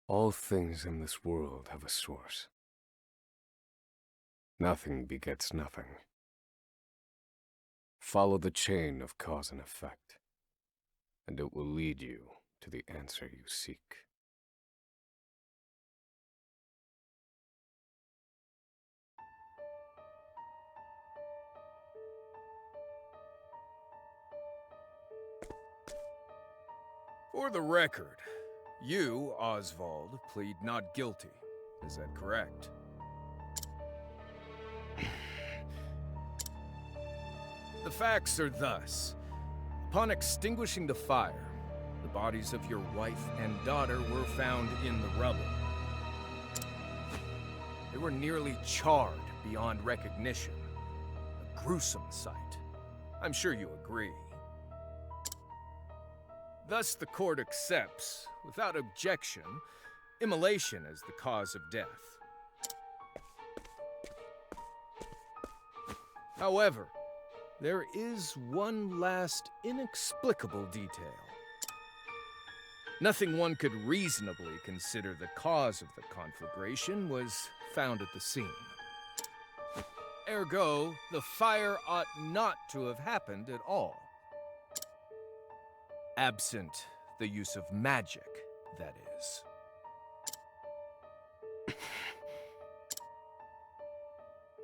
All things in this world have a source. Nothing begets nothing. Follow the chain of cause and effect, and it will lead you to the answer you seek. For the record, you, Osvald, plead not guilty. Is that correct? The facts are thus. Upon extinguishing the fire, the bodies of your wife and daughter were found in the rubble. They were nearly charred beyond recognition. A gruesome sight. I'm sure you agree. Thus, the court accepts, without objection, immolation as the cause of death. However, there is one last inexplicable detail. Nothing one could reasonably consider the cause of the conflagration was found at the scene. Ergo, the fire ought not to have happened at all. Absent the use of magic, that is.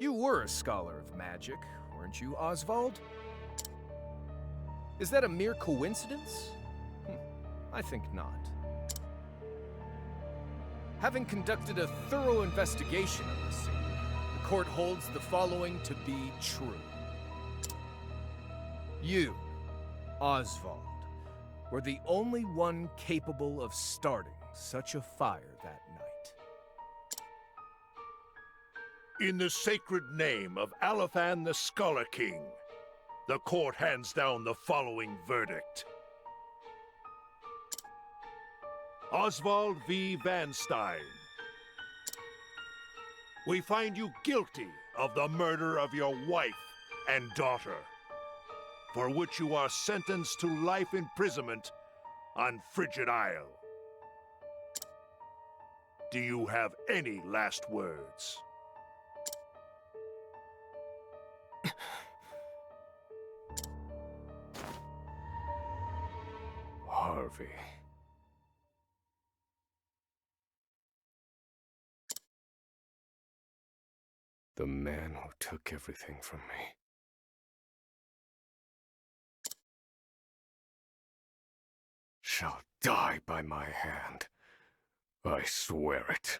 You were a scholar of magic, weren't you, Osvald? Is that a mere coincidence? I think not. Having conducted a thorough investigation of the scene, the court holds the following to be true. You, Osvald, were the only one capable of starting such a fire that night. In the sacred name of Alephan the Scholar King, the court hands down the following verdict. Osvald V. Van Stein. We find you guilty of the murder of your wife and daughter, for which you are sentenced to life imprisonment on Frigid Isle. Do you have any last words? Harvey. The man who took everything from me. Shall die by my hand. I swear it.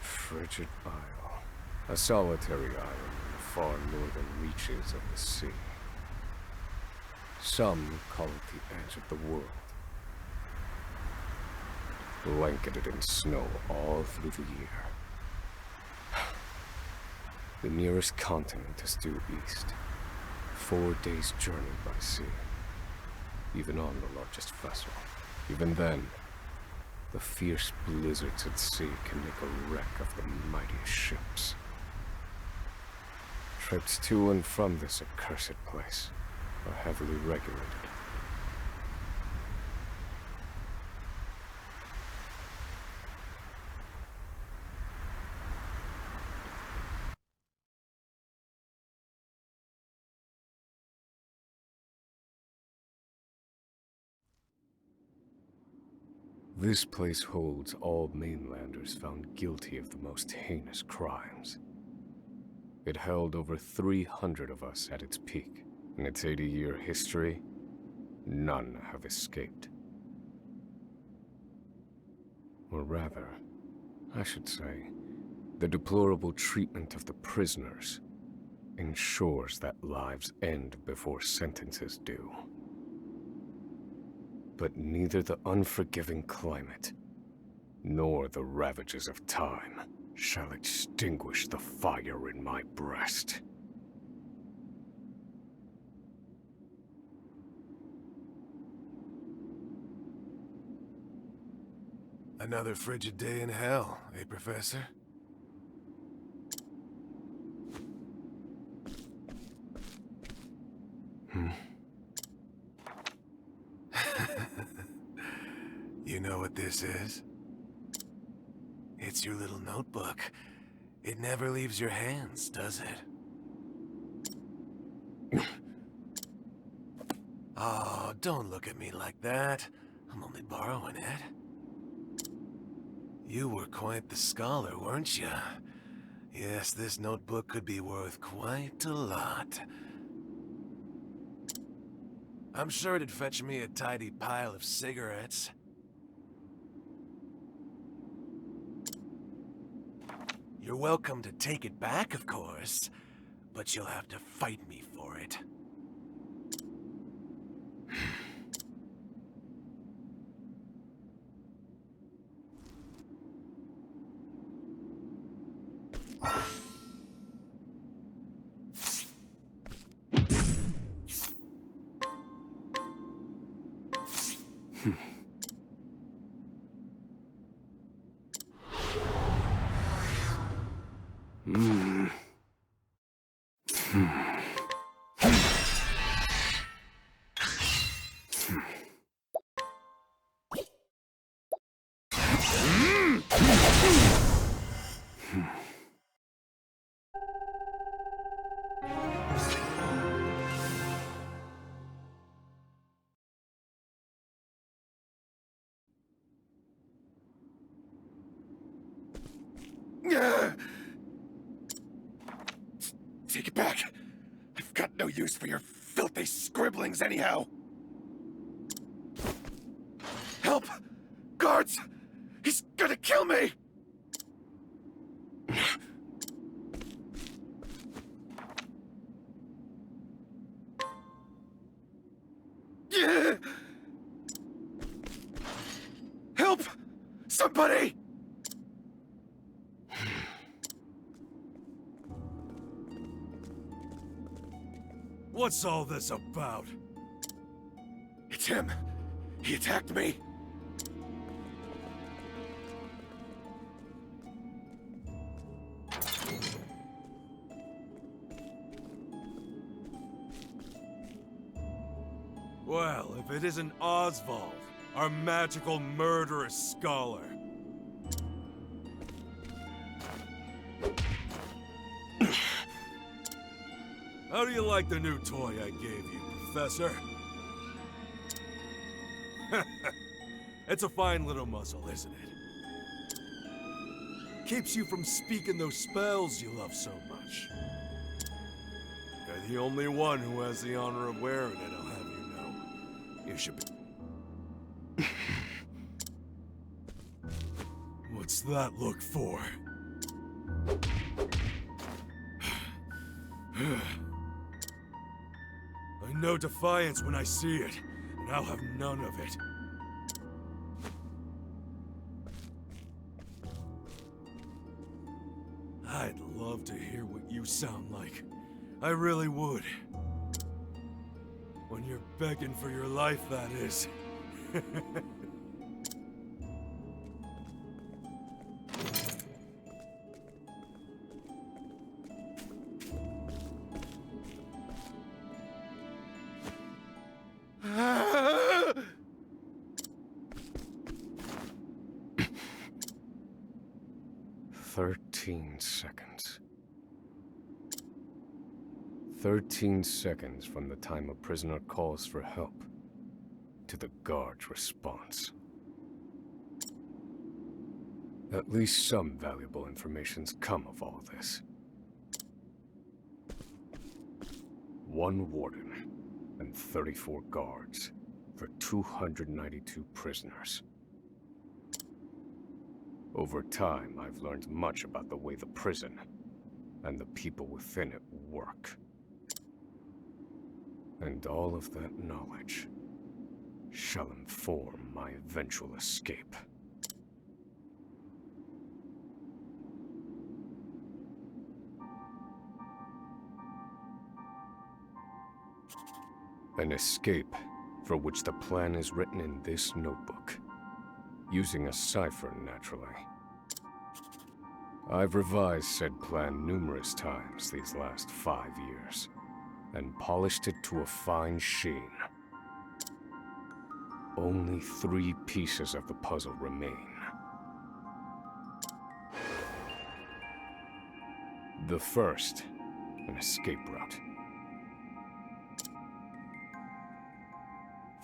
Frigid Isle, a solitary island in the far northern reaches of the sea. Some call it the edge of the world, blanketed in snow all through the year. The nearest continent is due east, 4 days' journey by sea, even on the largest vessel. Even then, the fierce blizzards at sea can make a wreck of the mightiest ships. Trips to and from this accursed place are heavily regulated. This place holds all mainlanders found guilty of the most heinous crimes. It held over 300 of us at its peak. In its 80-year history, none have escaped. Or rather, I should say, the deplorable treatment of the prisoners ensures that lives end before sentences do. But neither the unforgiving climate, nor the ravages of time, shall extinguish the fire in my breast. Another frigid day in hell, eh, Professor? You know what this is? It's your little notebook. It never leaves your hands, does it? Oh, don't look at me like that. I'm only borrowing it. You were quite the scholar, weren't you? Yes, this notebook could be worth quite a lot. I'm sure it'd fetch me a tidy pile of cigarettes. You're welcome to take it back, of course, but you'll have to fight me for it. Take it back. I've got no use for your filthy scribblings anyhow. Help! Guards! He's gonna kill me! Help! Somebody! What's all this about? It's him. He attacked me. Well, if it isn't Osvald, our magical murderous scholar. How do you like the new toy I gave you, Professor? It's a fine little muzzle, isn't it? Keeps you from speaking those spells you love so much. You're the only one who has the honor of wearing it, I'll have you know. You should be... What's that look for? I know defiance when I see it, and I'll have none of it. I'd love to hear what you sound like. I really would. When you're begging for your life, that is. Seconds. 13 seconds from the time a prisoner calls for help to the guard's response. At least some valuable information's come of all this. 1 warden and 34 guards for 292 prisoners. Over time, I've learned much about the way the prison and the people within it work. And all of that knowledge shall inform my eventual escape. An escape for which the plan is written in this notebook, using a cipher, naturally. I've revised said plan numerous times these last 5 years, and polished it to a fine sheen. Only 3 pieces of the puzzle remain. The first, an escape route.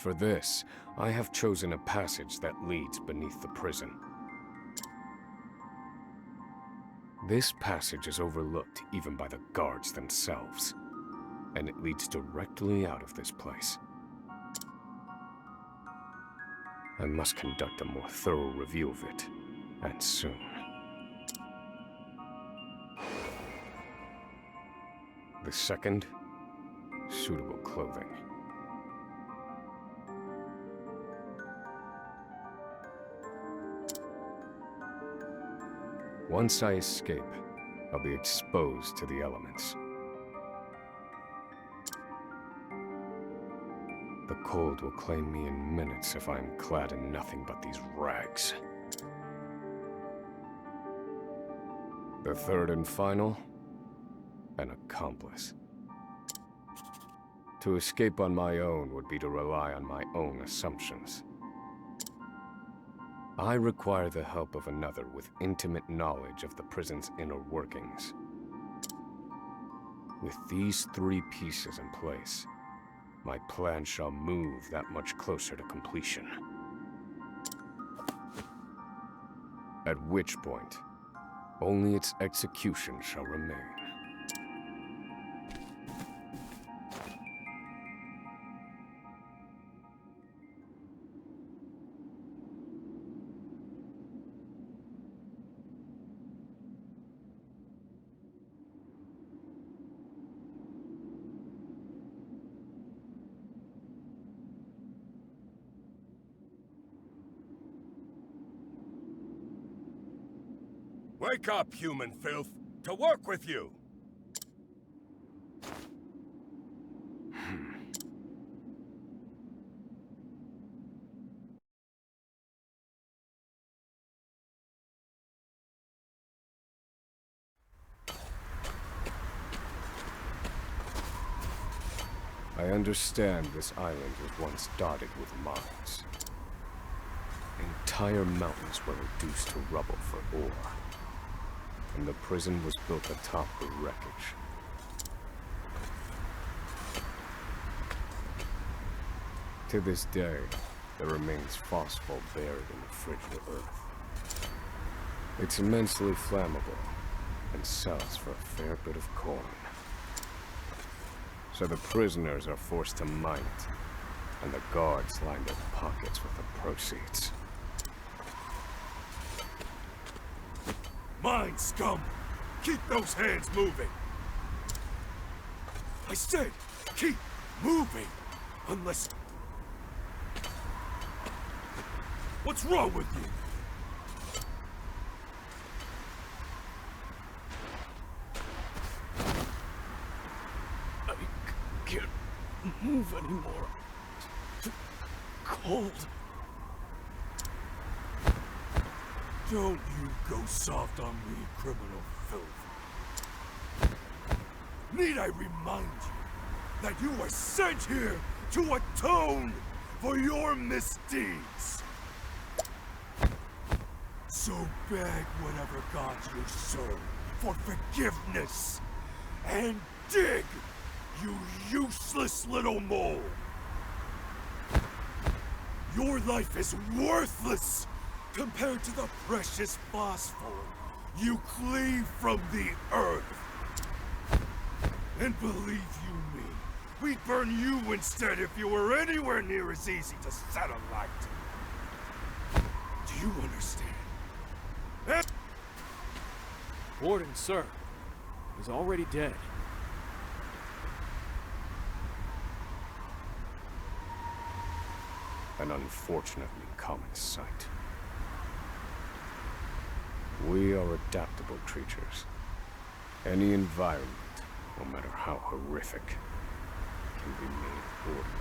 For this, I have chosen a passage that leads beneath the prison. This passage is overlooked even by the guards themselves, and it leads directly out of this place. I must conduct a more thorough review of it, and soon. The second, suitable clothing. Once I escape, I'll be exposed to the elements. The cold will claim me in minutes if I'm clad in nothing but these rags. The third and final, an accomplice. To escape on my own would be to rely on my own assumptions. I require the help of another with intimate knowledge of the prison's inner workings. With these 3 pieces in place, my plan shall move that much closer to completion. At which point, only its execution shall remain. Wake up, human filth! To work with you! I understand this island was once dotted with mines. Entire mountains were reduced to rubble for ore, and the prison was built atop the wreckage. To this day, there remains phosphate buried in the frigid earth. It's immensely flammable, and sells for a fair bit of coin. So the prisoners are forced to mine it, and the guards line their pockets with the proceeds. Mine, scum! Keep those hands moving! I said, keep moving! Unless... What's wrong with you? I can't move anymore. Too cold. Don't you go soft on me, criminal filth. Need I remind you that you were sent here to atone for your misdeeds? So beg whatever gods you serve for forgiveness, and dig, you useless little mole! Your life is worthless compared to the precious phosphor you cleave from the earth. And believe you me, we'd burn you instead if you were anywhere near as easy to set alight. Do you understand? Warden, sir, is already dead. an unfortunately common sight. We are adaptable creatures. Any environment, no matter how horrific, can be made ordinary.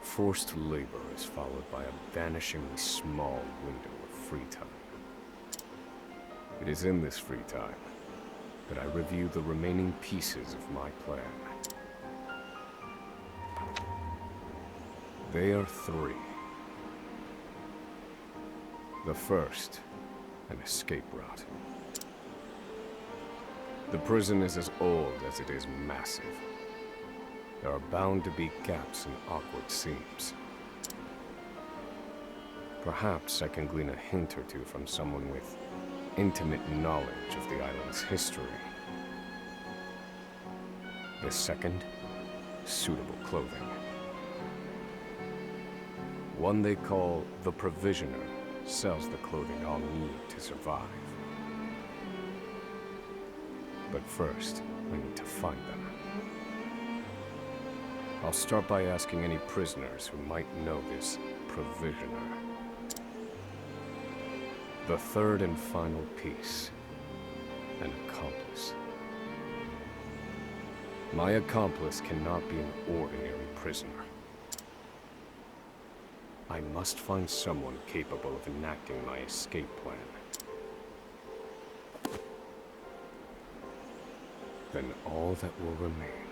Forced labor is followed by a vanishingly small window of free time. It is in this free time that I review the remaining pieces of my plan. They are three. The first, an escape route. The prison is as old as it is massive. There are bound to be gaps and awkward seams. Perhaps I can glean a hint or two from someone with intimate knowledge of the island's history. The second, suitable clothing. One they call the Provisioner sells the clothing I'll need to survive. But first, I need to find them. I'll start by asking any prisoners who might know this Provisioner. The third and final piece, an accomplice. My accomplice cannot be an ordinary prisoner. I must find someone capable of enacting my escape plan. Then all that will remain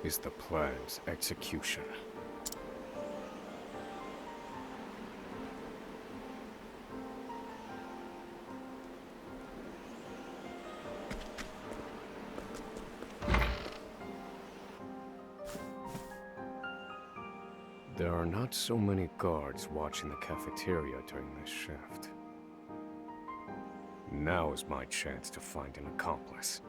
is the plan's execution. There are not so many guards watching the cafeteria during this shift. Now is my chance to find an accomplice.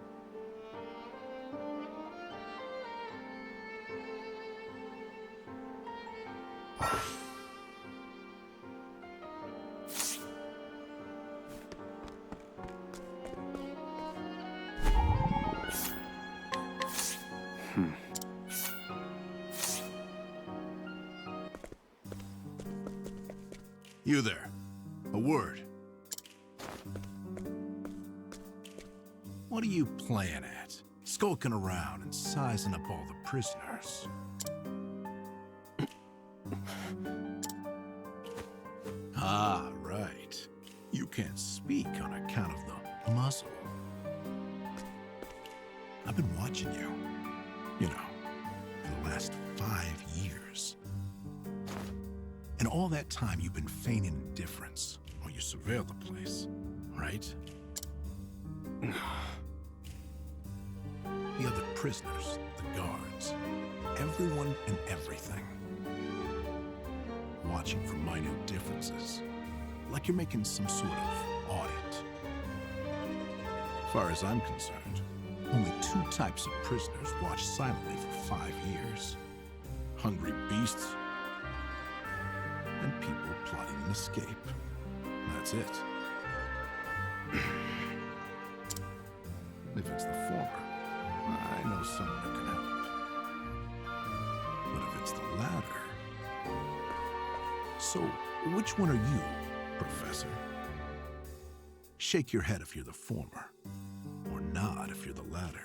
You there. A word. What are you playing at? Skulking around and sizing up all the prisoners. Ah, right. You can't speak on account of the muzzle. I've been watching you. You know, for the last 5 years. And all that time you've been feigning indifference while you surveil the place, right? The other prisoners, the guards, everyone and everything. Watching for minute differences, like you're making some sort of audit. As far as I'm concerned, only 2 types of prisoners watch silently for 5 years. Hungry beasts and people plotting an escape. That's it. If it's the former, I know someone who can help. But if it's the latter... So, which one are you, Professor? Shake your head if you're the former, or nod if you're the latter.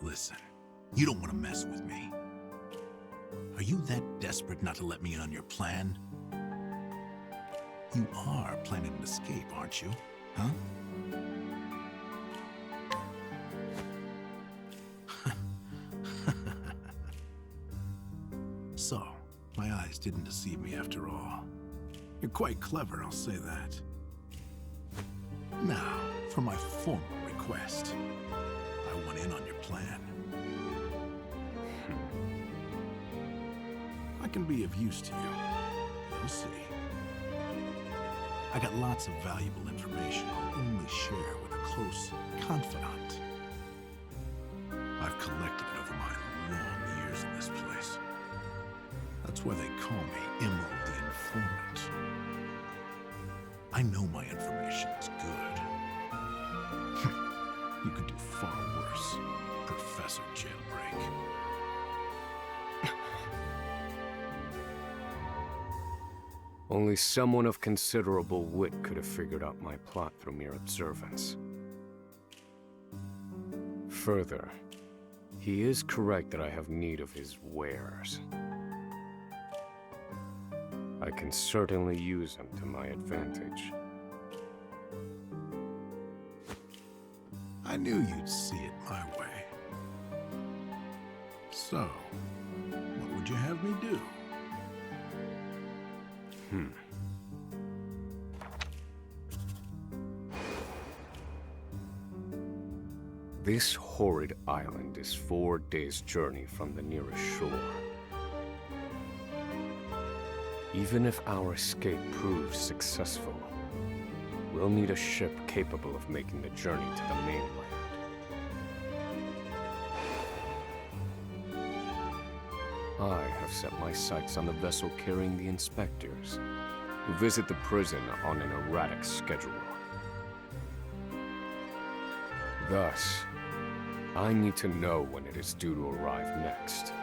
Listen, you don't want to mess with me. Are you that desperate not to let me in on your plan? You are planning an escape, aren't you? Huh? So, my eyes didn't deceive me after all. You're quite clever, I'll say that. Now, for my formal request. I want in on your plan. can be of use to you. You'll see. I got lots of valuable information I'll only share with a close confidant. I've collected it over my long years in this place. That's why they call me Emerald the Informant. I know my information is good. You could do far worse, Professor Jailbreak. Only someone of considerable wit could have figured out my plot through mere observance. Further, he is correct that I have need of his wares. I can certainly use them to my advantage. I knew you'd see it my way. So, what would you have me do? This horrid island is 4 days' journey from the nearest shore. Even if our escape proves successful, we'll need a ship capable of making the journey to the mainland. I have set my sights on the vessel carrying the inspectors, who visit the prison on an erratic schedule. Thus, I need to know when it is due to arrive next.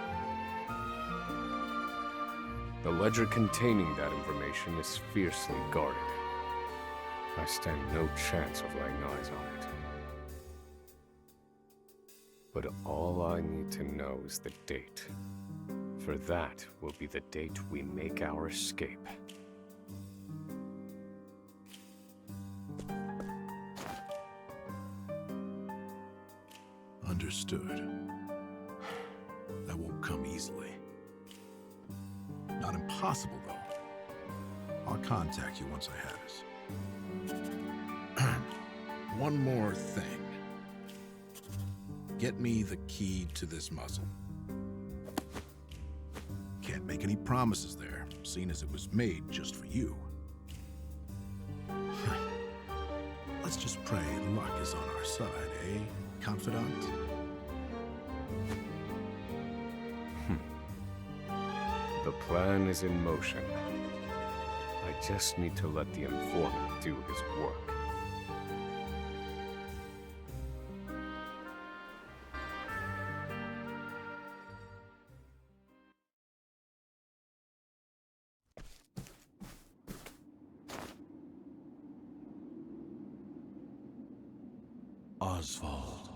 The ledger containing that information is fiercely guarded. I stand no chance of laying eyes on it. But all I need to know is the date. For that will be the date we make our escape. Understood. That won't come easily. Not impossible, though. I'll contact you once I have it. One more thing. Get me the key to this muzzle. Can't make any promises there, seeing as it was made just for you. Let's just pray luck is on our side, eh, confidant? The plan is in motion. I just need to let the informant do his work. Osvald.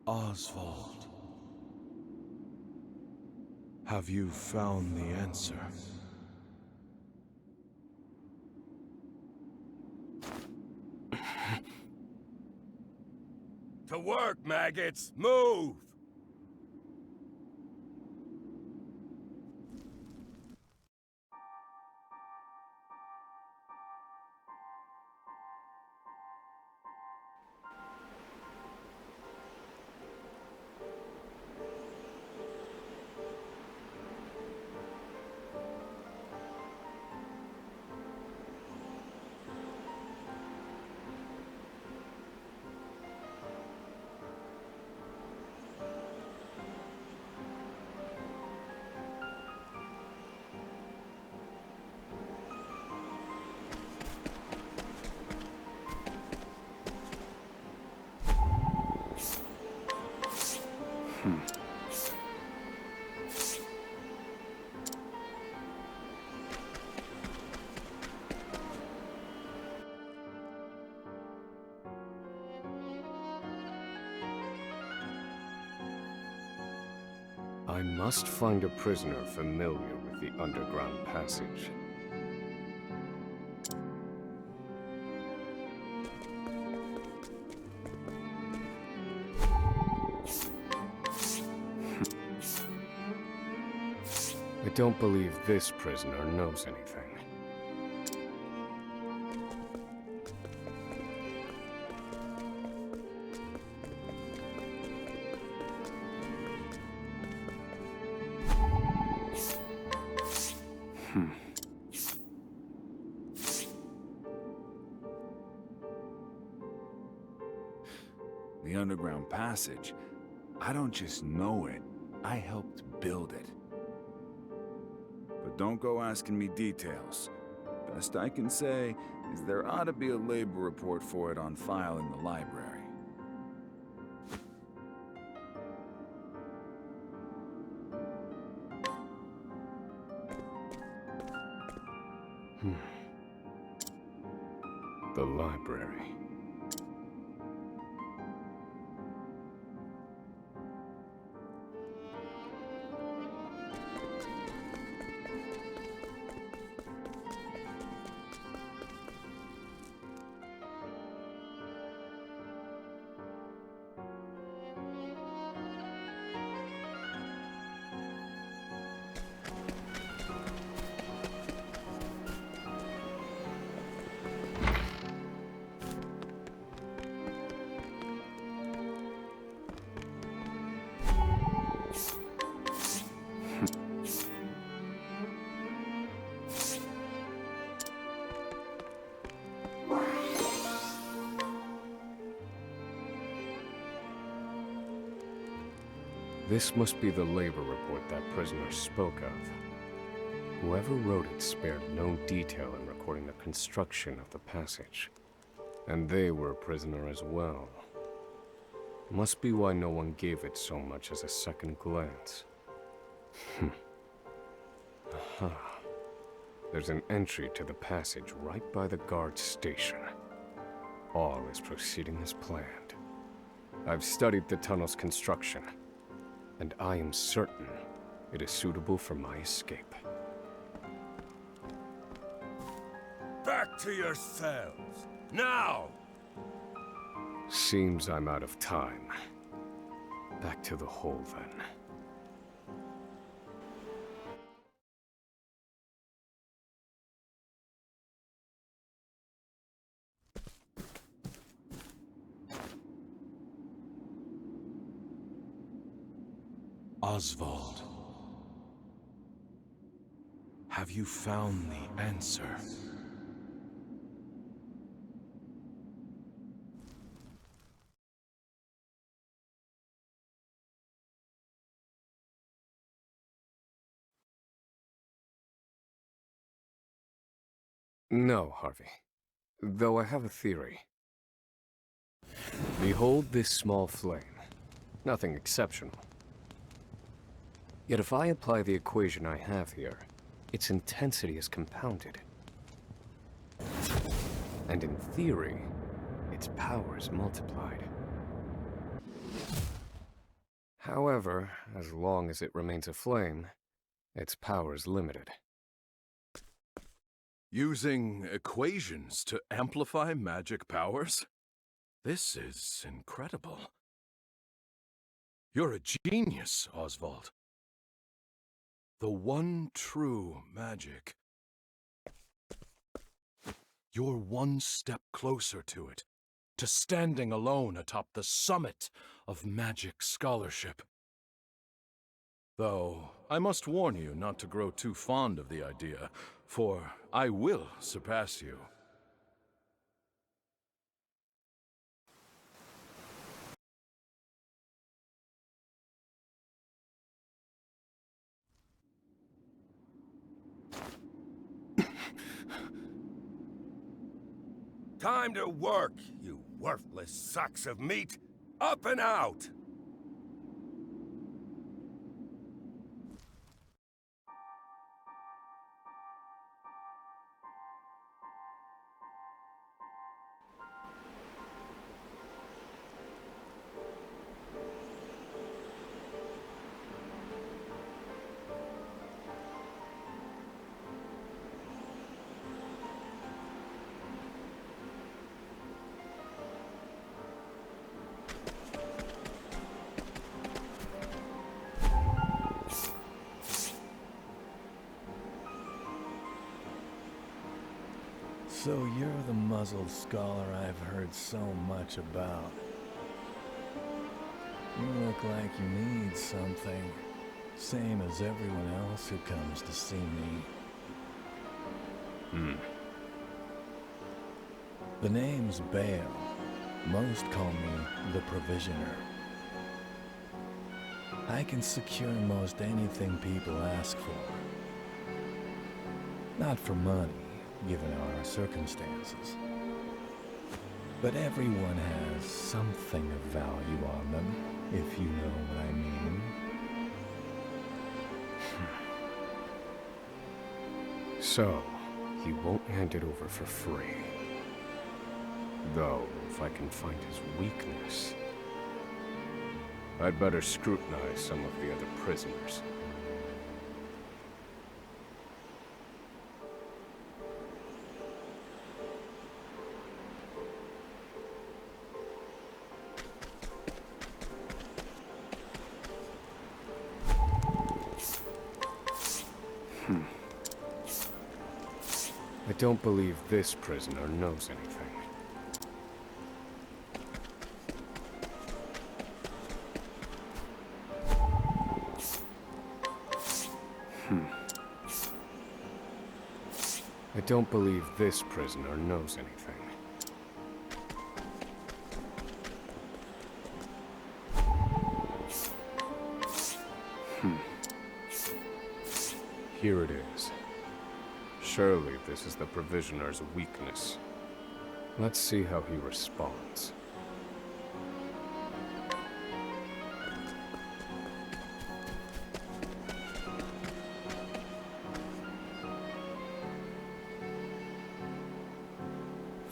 Osvald. Have you found the answer? To work, maggots! Move! I must find a prisoner familiar with the underground passage. I don't believe this prisoner knows anything. The underground passage, I don't just know it, I helped build it. But don't go asking me details. Best I can say is there ought to be a labor report for it on file in the library. The library. This must be the labor report that prisoner spoke of. Whoever wrote it spared no detail in recording the construction of the passage. And they were a prisoner as well. Must be why no one gave it so much as a second glance. Aha. There's an entry to the passage right by the guard station. All is proceeding as planned. I've studied the tunnel's construction, and I am certain it is suitable for my escape. Back to your cells, now! Seems I'm out of time. Back to the hole, then. Osvald. Have you found the answer? No, Harvey. Though I have a theory. Behold this small flame. Nothing exceptional. Yet if I apply the equation I have here, its intensity is compounded. And in theory, its power is multiplied. However, as long as it remains a flame, its power is limited. Using equations to amplify magic powers? This is incredible. You're a genius, Osvald. The one true magic. You're one step closer to it, to standing alone atop the summit of magic scholarship. Though, I must warn you not to grow too fond of the idea, for I will surpass you. Time to work, you worthless sacks of meat! Up and out! So you're the muzzled scholar I've heard so much about. You look like you need something. Same as everyone else who comes to see me. The name's Bale. Most call me the Provisioner. I can secure most anything people ask for. Not for money, given our circumstances. But everyone has something of value on them, if you know what I mean. So, he won't hand it over for free. Though, if I can find his weakness, I'd better scrutinize some of the other prisoners. I don't believe this prisoner knows anything. I don't believe this prisoner knows anything. Here it is. Surely this is the Provisioner's weakness. Let's see how he responds.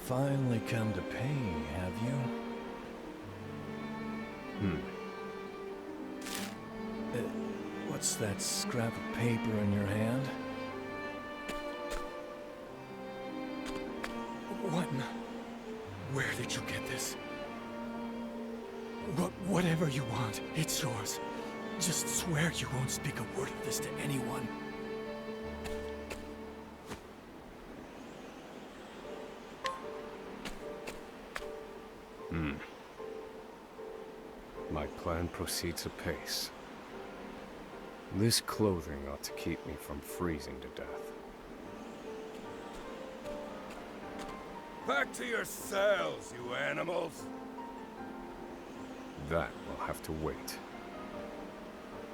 Finally come to pay, have you? What's that scrap of paper in your hand? Where did you get this? Whatever you want, it's yours. Just swear you won't speak a word of this to anyone. My plan proceeds apace. This clothing ought to keep me from freezing to death. Back to your cells, you animals! That will have to wait.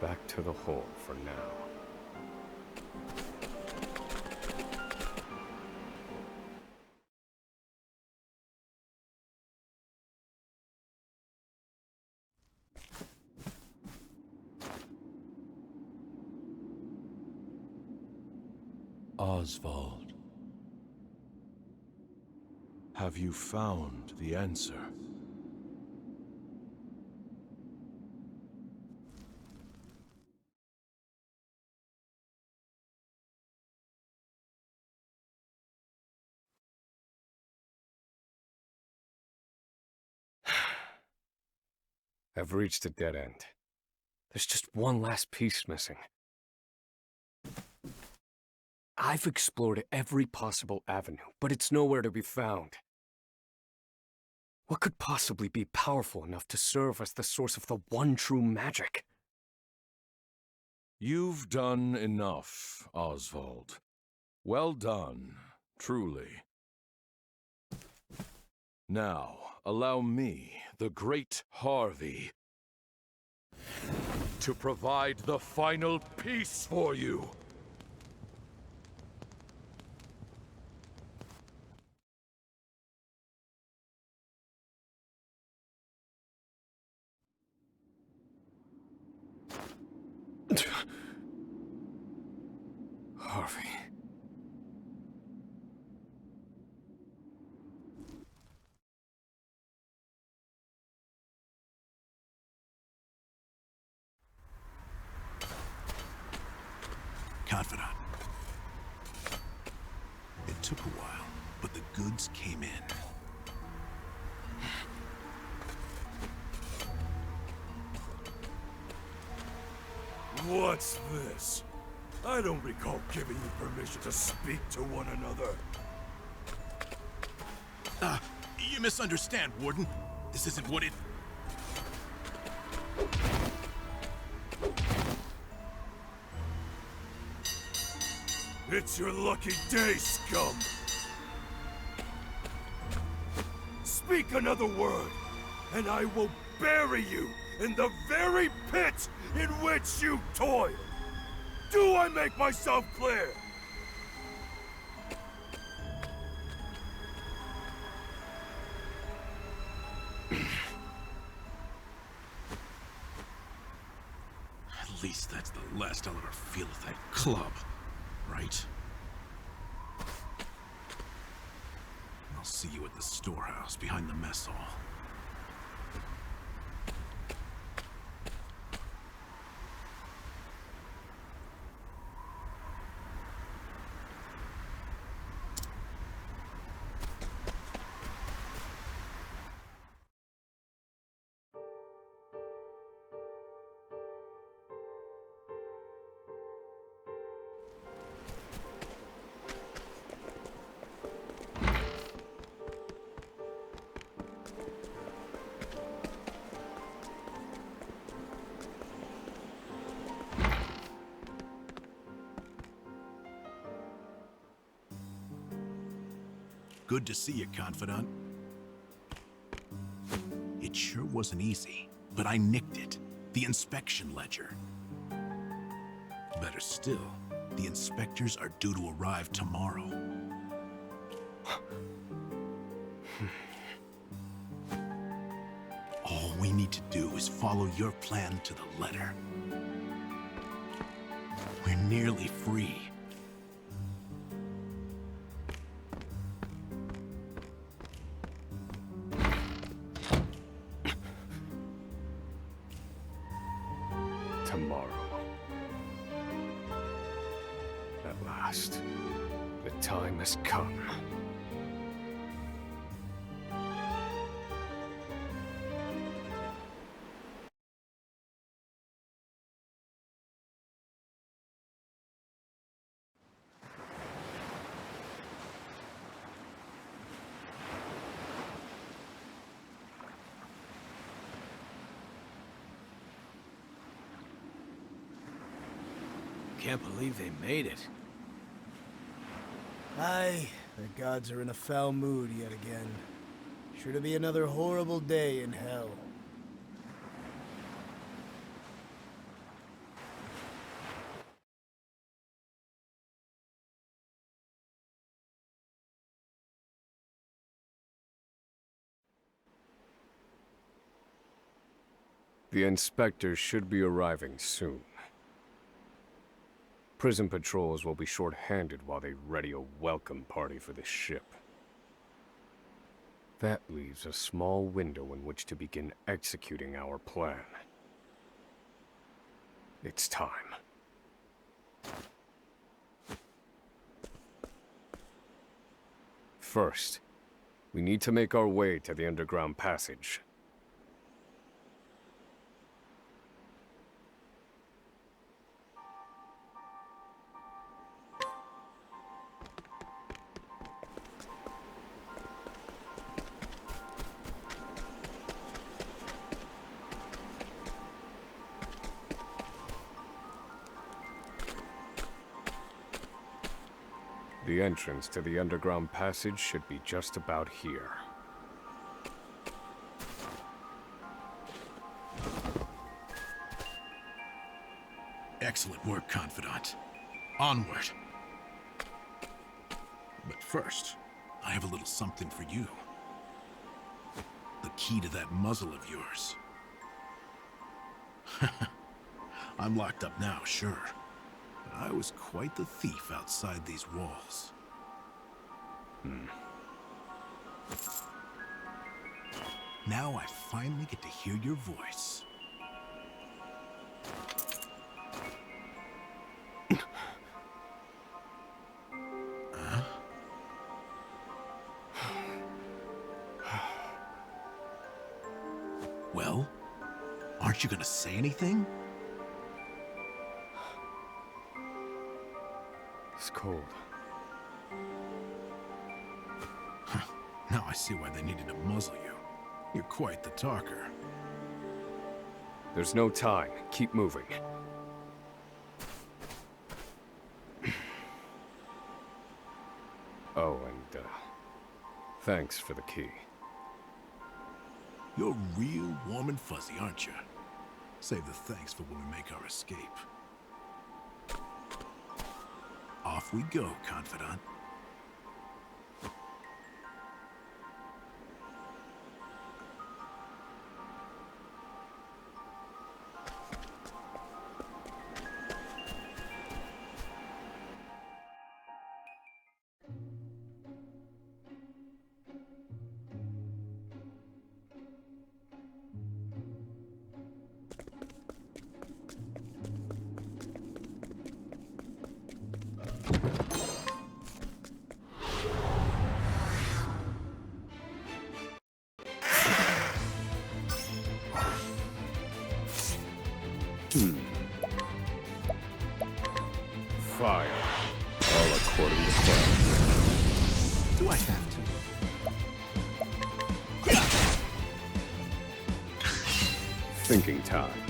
Back to the hole for now. Osvald. Have you found the answer? I've reached a dead end. There's just one last piece missing. I've explored every possible avenue, but it's nowhere to be found. What could possibly be powerful enough to serve as the source of the one true magic? You've done enough, Osvald. Well done, truly. Now, allow me, the great Harvey, to provide the final piece for you. Harvey. Confidant. It took a while, but the goods came in. What's this? I don't recall giving you permission to speak to one another. You misunderstand, Warden. This isn't what it... It's your lucky day, scum! Speak another word, and I will bury you in the very pit in which you toil! Do I make myself clear? At least that's the last I'll ever feel of that club, right? I'll see you at the storehouse behind the mess hall. Good to see you, Confidant. It sure wasn't easy, but I nicked it. The inspection ledger. Better still, the inspectors are due to arrive tomorrow. All we need to do is follow your plan to the letter. We're nearly free. Tomorrow. At last, the time has come. Can't believe they made it. Aye, the gods are in a foul mood yet again. Sure to be another horrible day in hell. The inspectors should be arriving soon. Prison patrols will be short-handed while they ready a welcome party for the ship. That leaves a small window in which to begin executing our plan. It's time. First, we need to make our way to the underground passage. The entrance to the underground passage should be just about here. Excellent work, Confidant. Onward. But first, I have a little something for you. The key to that muzzle of yours. I'm locked up now, sure. But I was quite the thief outside these walls. Now I finally get to hear your voice. Well, aren't you gonna say anything? It's cold. Now I see why they needed to muzzle you. You're quite the talker. There's no time. Keep moving. Oh, and, thanks for the key. You're real warm and fuzzy, aren't you? Save the thanks for when we make our escape. Off we go, confidant. Fire. All according to plan. Do I have to? Thinking time.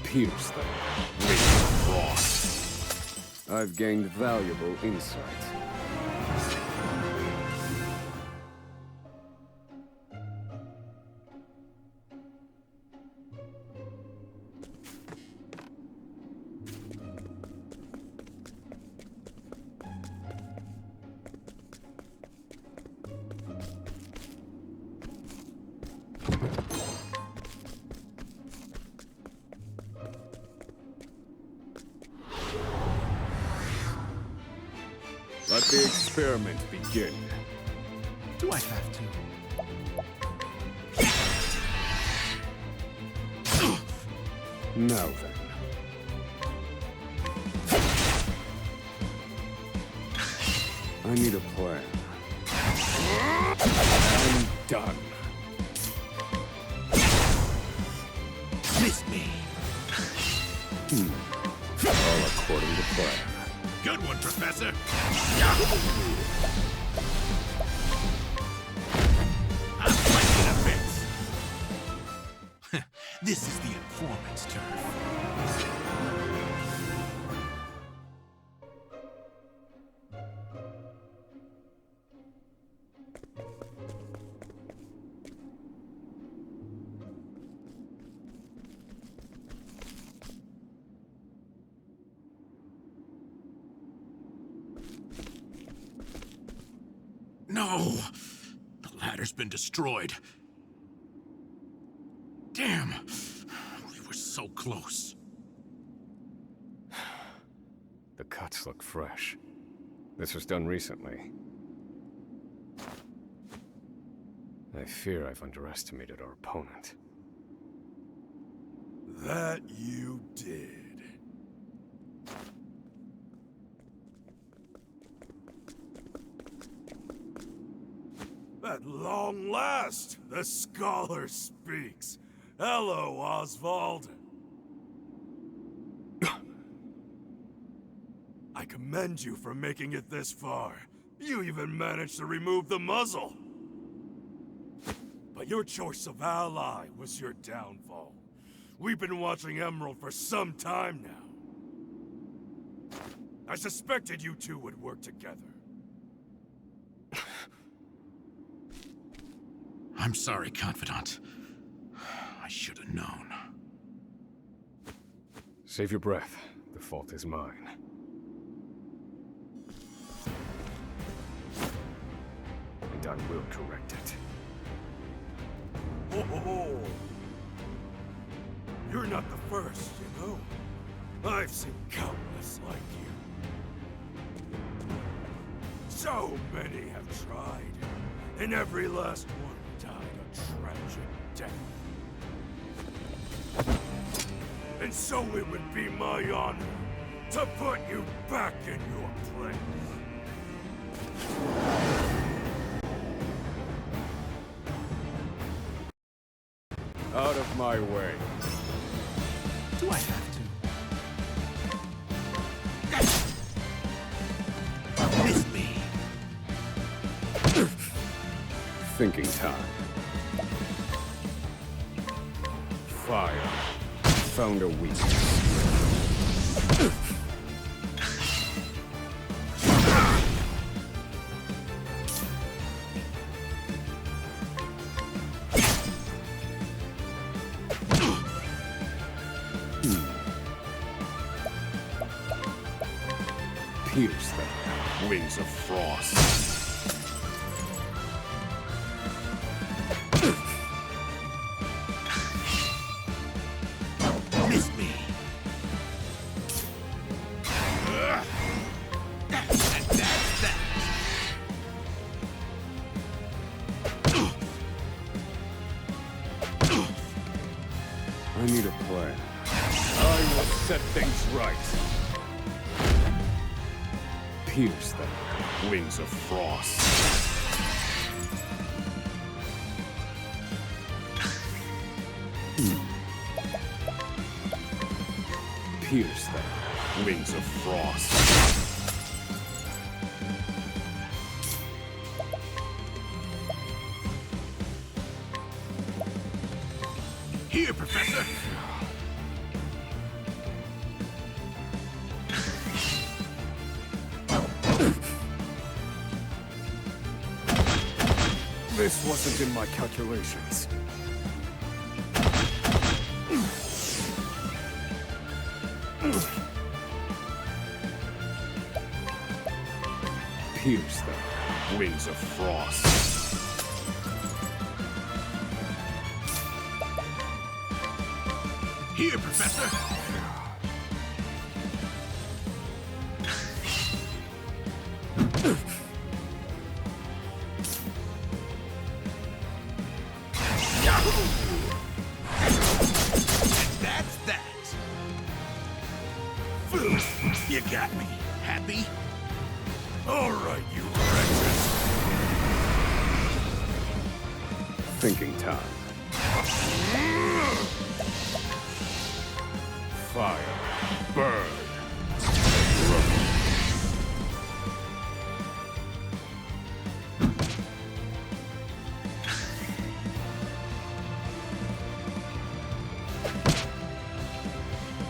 Pierce them. Make them frost. I've gained valuable insight. Let the experiment begin. Do I have to? Now then. I need a plan. I'm done. Miss me. All according to plan. Good one, Professor. I'm fighting a bit. This is the informant's turn. No! The ladder's been destroyed. Damn! We were so close. The cuts look fresh. This was done recently. I fear I've underestimated our opponent. That you did. At long last, the scholar speaks. Hello, Osvald. I commend you for making it this far. You even managed to remove the muzzle. But your choice of ally was your downfall. We've been watching Emerald for some time now. I suspected you two would work together. I'm sorry, Confidant. I should have known. Save your breath. The fault is mine. And I will correct it. Oh. You're not the first, you know? I've seen countless like you. So many have tried, and every last one died a tragic death. And so it would be my honor to put you back in your place. Out of my way. Do I have to? Miss me. Thinking time. Fire. Found a weakness. Pierce them, wings of frost. Miss me. That's that. I need a plan. I will set things right. Pierce them, wings of frost. Pierce them, wings of frost. Here, Professor. This wasn't in my calculations. Pierce them, wings of frost. Here, Professor. That's that. You got me. Happy? All right, you wretches. Thinking time. Fire. Burn.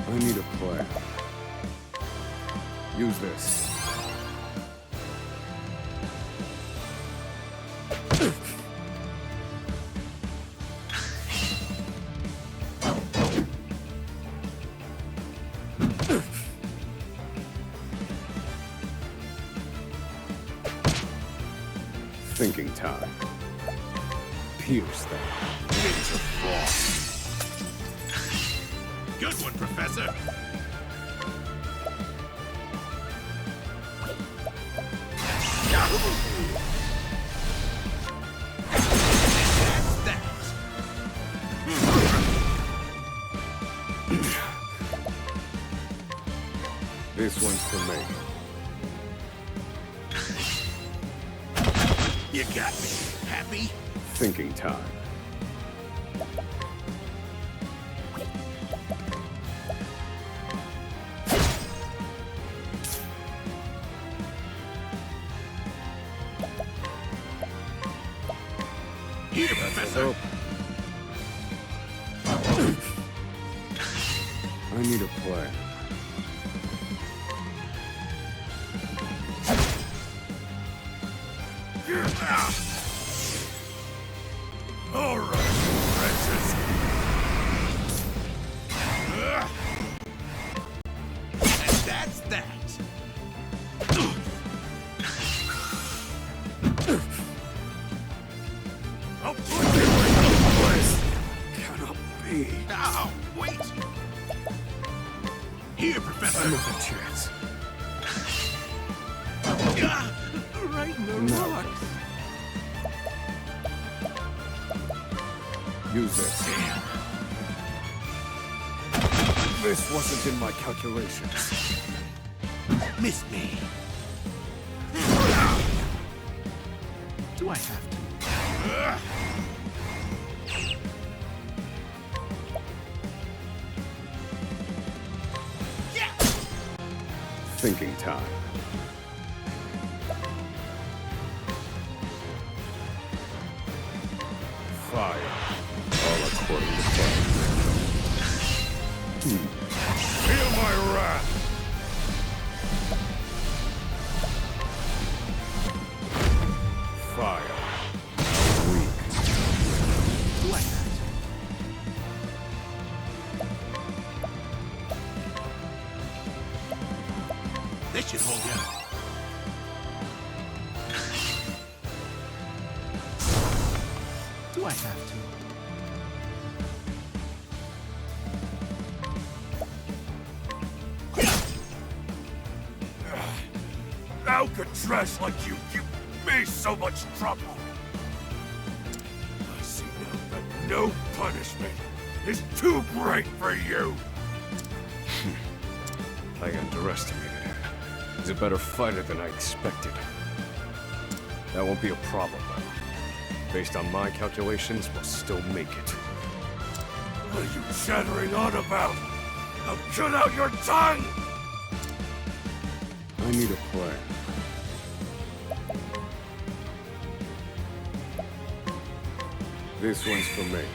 I need a plan. Use this. Thinking time. Pierce them. Wings of frost. Good one, Professor. That's that. This one's for me. You got me. Happy? Thinking time. Here, Professor. I need a plan. All right, you wretches. And that's that. I'll put you in the place. Cannot be. Now, wait. Here, Professor. Another chance. Right in the No. rocks. Use this. Damn. This wasn't in my calculations. Miss me. Do I have to? Thinking time. Fire. All according to plan. Feel my wrath. Fire. Weak. Do I have This should hold you. Do I have to? How could trash like you give me so much trouble? I see now that no punishment is too great for you. I underestimated him. He's a better fighter than I expected. That won't be a problem, though. Based on my calculations, we'll still make it. What are you chattering on about? Now cut out your tongue! I need a plan. This one's for me.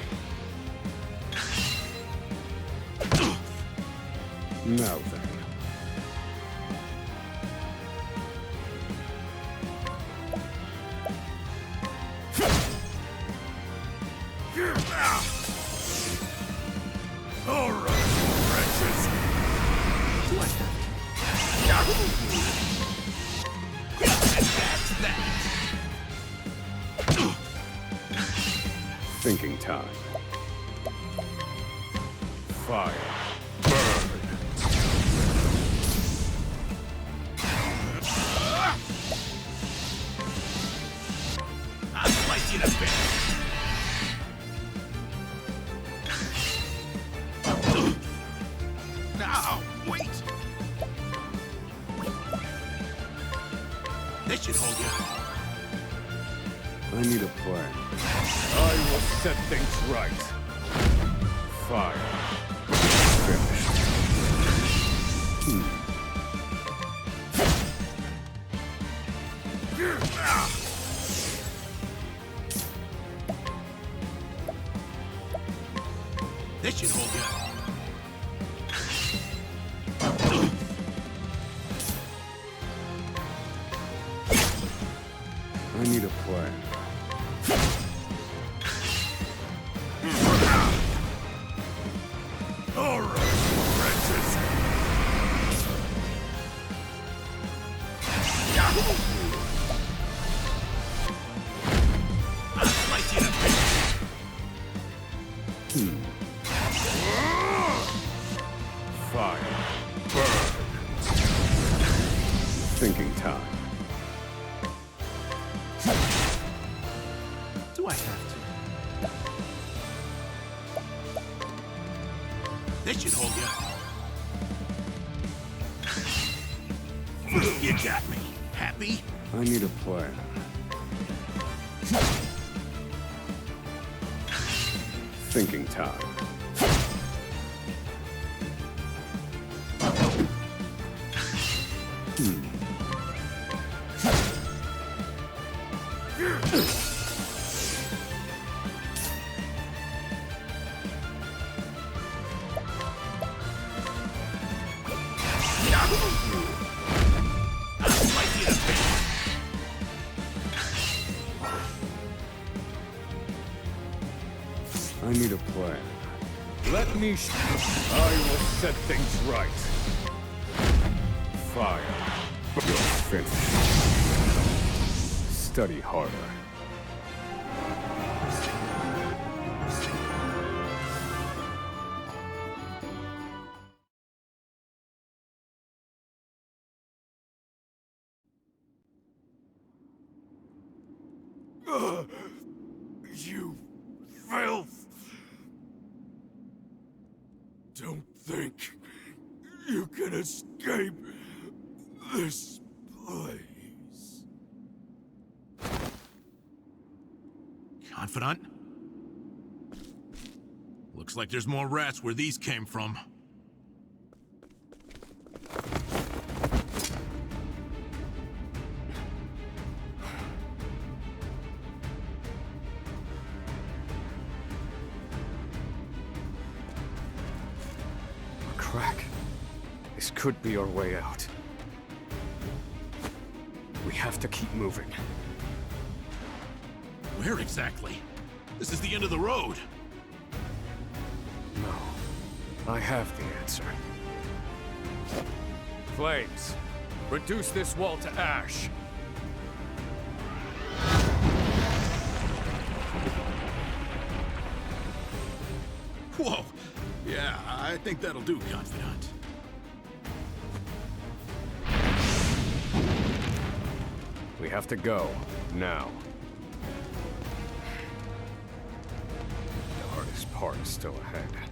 Now then. All right, wretches. Thinking time. Fire. Burn. I'll slice you to bits. Now, wait. This should hold you. I need a plan. I will set things right. Fire. Finished. This should hold you. I need a plan. All right, wretches. I'll slice you to bits. Fire. Burn. Thinking time. Do I have to? This should hold you. You got me. Happy? I need a plan. Thinking time. I'll slice you to bits. I need a plan. Let me I will set things right. Fire. You're finished. Study harder. You filth! Don't think you can escape this place. Confidant? Looks like there's more rats where these came from. Crack. This could be our way out. We have to keep moving. Where exactly? This is the end of the road. No. I have the answer. Flames. Reduce this wall to ash. Whoa! Yeah, I think that'll do, Confidant. We have to go, now. The hardest part is still ahead.